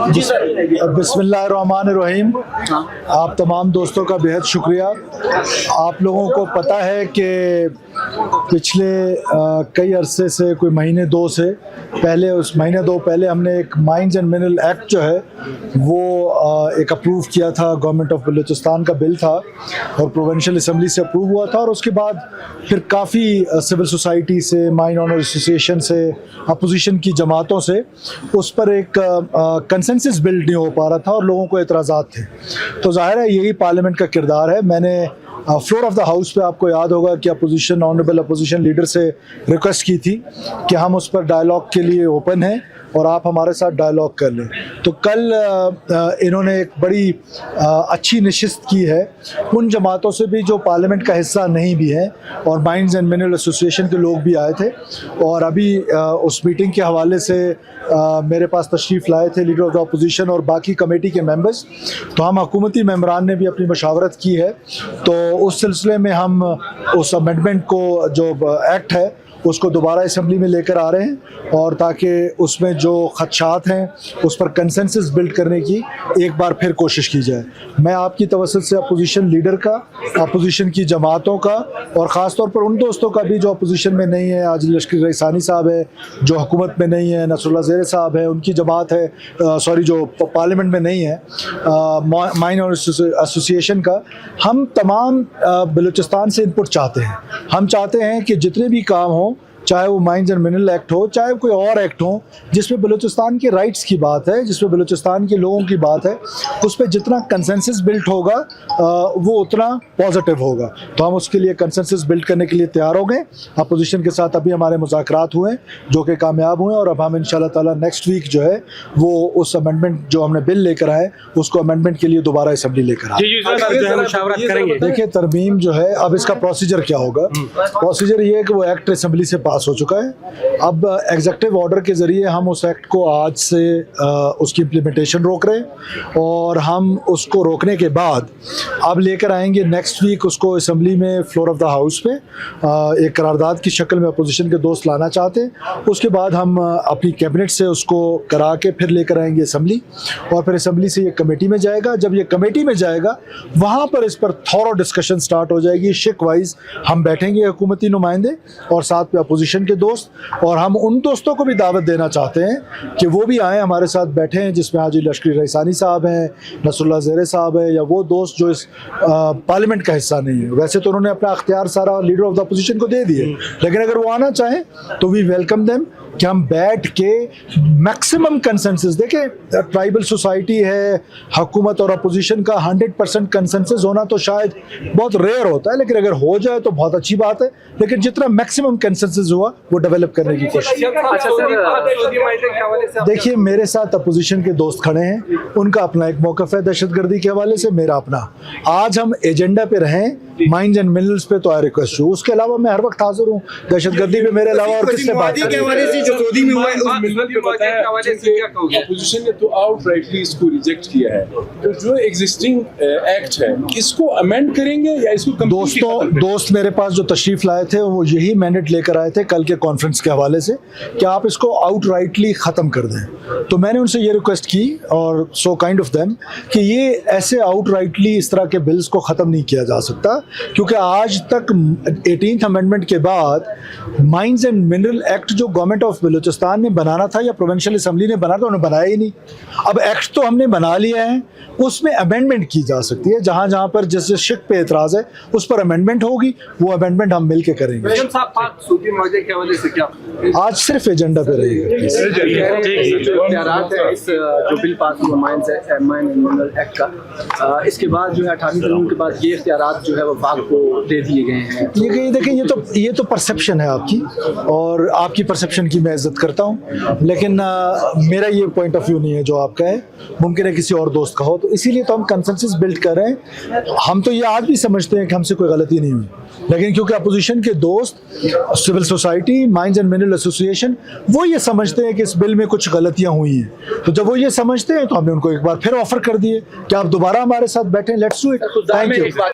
बिस्मिल्लाहिर्रहमानिर्रहीम। आप तमाम दोस्तों का बेहद शुक्रिया। आप लोगों को पता है कि पिछले कई अरसे से, कोई महीने दो से पहले, पहले हमने एक माइंस एंड मिनरल एक्ट जो है वो एक अप्रूव किया था। गवर्नमेंट ऑफ बलूचिस्तान का बिल था और प्रोविंशियल असम्बली से अप्रूव हुआ था, और उसके बाद फिर काफ़ी सिविल सोसाइटी से, माइन ऑनर एसोसिएशन से, अपोजिशन की जमातों से उस पर एक कंसेंसस बिल्ड नहीं हो पा रहा था और लोगों को एतराज़ात थे। तो ज़ाहिर है यही पार्लियामेंट का किरदार है। मैंने फ्लोर ऑफ द हाउस पे, आपको याद होगा कि ऑनरेबल अपोजिशन लीडर से रिक्वेस्ट की थी कि हम उस पर डायलॉग के लिए ओपन हैं और आप हमारे साथ डायलॉग कर लें। तो कल इन्होंने एक बड़ी अच्छी नशिस्त की है उन जमातों से भी जो पार्लियामेंट का हिस्सा नहीं भी हैं, और माइंस एंड मिनरल एसोसिएशन के लोग भी आए थे। और अभी उस मीटिंग के हवाले से मेरे पास तशरीफ़ लाए थे लीडर ऑफ द अपोजिशन और बाकी कमेटी के मेंबर्स। तो हम हुकूमती मेंबरान ने भी अपनी मशावरत की है। तो उस सिलसिले में हम उस अमेंडमेंट को, जो एक्ट है, उसको दोबारा असम्बली में लेकर आ रहे हैं, और ताकि उसमें जो खदशात हैं उस पर कंसेंसस बिल्ड करने की एक बार फिर कोशिश की जाए। मैं आपकी तवज्जो से अपोजिशन लीडर का, अपोजिशन की जमातों का, और ख़ास तौर पर उन दोस्तों का भी जो अपोजिशन में नहीं है, आज लश्कर रईसानी साहब है जो हुकूमत में नहीं है, नसरुल्लाह ज़ेरे साहब है, उनकी जमात है, जो पार्लियामेंट में नहीं है, माइन और एसोसिएशन का, हम तमाम बलूचिस्तान से इनपुट चाहते हैं। हम चाहते हैं कि जितने भी काम हों, चाहे वो माइंस एंड मिनरल एक्ट हो, चाहे कोई और एक्ट हो जिसमें बलूचिस्तान के राइट्स की बात है, जिसमें बलूचिस्तान के लोगों की बात है, उस पर जितना कंसेंसस बिल्ड होगा वो उतना पॉजिटिव होगा। तो हम उसके लिए कंसेंसस बिल्ड करने के लिए तैयार हो गए। अपोजिशन के साथ अभी हमारे मुज़ाकरात हुए जो कि कामयाब हुए, और अब हम इंशाल्लाह ताला नेक्स्ट वीक जो है वो उस अमेंडमेंट जो हमने बिल लेकर आए उसको अमेंडमेंट के लिए दोबारा असम्बली लेकर आए। देखिए, तरमीम जो है, अब इसका प्रोसीजर क्या होगा? प्रोसीजर ये है कि वो एक्ट असम्बली से हो चुका है। अब एग्जीक्यूटिव ऑर्डर के ज़रिए हम उस एक्ट को आज से उसकी इम्प्लीमेंटेशन रोक रहे हैं, और हम उसको रोकने के बाद अब लेकर आएंगे नेक्स्ट वीक उसको असम्बली में, फ्लोर ऑफ द हाउस पे एक करारदाद की शक्ल में अपोजिशन के दोस्त लाना चाहते हैं। उसके बाद हम अपनी कैबिनेट से उसको करा के फिर लेकर आएंगे असम्बली, और फिर असम्बली से ये कमेटी में जाएगा। जब ये कमेटी में जाएगा वहाँ पर इस पर थॉरो डिस्कशन स्टार्ट हो जाएगी। शिक वाइज हम बैठेंगे हुकूमती नुमाइंदे और साथ में अपोजिशन के दोस्त, और हम उन दोस्तों को भी दावत देना चाहते हैं कि वो भी आएँ, हमारे साथ बैठे हैं, जिसमें आज लश्करी रईसानी साहब हैं, नसरुल्लाह ज़ेरे साहब हैं, या वो दोस्त जो इस पार्लियामेंट का हिस्सा नहीं है। वैसे तो उन्होंने अपना अख्तियार सारा लीडर ऑफ द अपोजिशन को दे दिए, लेकिन अगर वो आना चाहें तो वी वेलकम देम, कि हम बैठ के मैक्सिमम कंसेंसस देखें। ट्राइबल सोसाइटी है, हुकूमत और अपोजिशन का 100% कंसेंसस होना तो शायद बहुत रेयर होता है, लेकिन अगर हो जाए तो बहुत अच्छी बात है। लेकिन जितना मैक्सिमम कंसेंसस हुआ वो डेवलप करने की कोशिश। देखिए, मेरे साथ अपोजिशन के दोस्त खड़े हैं, उनका अपना एक मौक़िफ़ है दहशतगर्दी के हवाले से, मेरा अपना। आज हम एजेंडा पे रहें माइंस एंड मिनरल्स पे, तो आई रिक्वेस्ट यू। उसके अलावा मैं हर वक्त हाजिर हूँ दहशतगर्दी पे, मेरे अलावा और किससे बात करें? जो सऊदी में हुआ है उस मिनरल पे बताया, अपोजिशन ने तो आउटराइटली इसको रिजेक्ट किया है। तो जो एग्जिस्टिंग एक्ट है इसको अमेंड करेंगे या इसको दोस्त मेरे पास जो तशरीफ लाए थे वो यही मैंडेट लेकर आए थे कल के कॉन्फ्रेंस के हवाले से कि आप इसको आउटराइटली ख़त्म कर दें। तो मैंने उनसे ये रिक्वेस्ट की, और सो काइंड ऑफ देम, कि ये ऐसे आउटराइटली इस तरह के बिल्स को ख़त्म नहीं किया जा सकता, क्योंकि आज तक 18th अमेंडमेंट के बाद माइंस एंड मिनरल एक्ट जो गवर्नमेंट ऑफ बलूचिस्तान ने बनाना था या प्रोविंशियल असम्बली ने बनाना था, उन्होंने बनाया ही नहीं। अब एक्ट तो हमने बना लिया है, उसमें अमेंडमेंट की जा सकती है। जहाँ जहाँ पर जिस शिक पे एतराज़ है उस पर अमेंडमेंट होगी, वो अमेंडमेंट हम मिल के करेंगे। आज सिर्फ एजेंडा पे रहेगा। जो बिल पास हुआ माइंस एंड मिनरल एक्ट का, इसके बाद जो है 18 कानून के बाद ये इख्तियारात जो है वो वाक़ को दे दिए गए हैं। ये देखिए, ये तो परसेप्शन है आपकी, और आपकी परसेप्शन की मैं इज्जत करता हूँ, लेकिन मेरा ये पॉइंट ऑफ व्यू नहीं है जो आपका है। मुमकिन है किसी और दोस्त का हो, तो इसीलिए तो हम कंसेंसस बिल्ड कर रहे हैं। हम तो ये आज भी समझते हैं कि हमसे कोई गलती नहीं हुई, लेकिन क्योंकि अपोजिशन के दोस्त, civil society, mines and mineral association, वो ये समझते हैं कि इस बिल में कुछ गलतियाँ हुई हैं। तो जब वो ये समझते हैं तो हमने उनको एक बार फिर ऑफर कर दिए कि आप दोबारा हमारे साथ बैठें, let's do it. Thank you.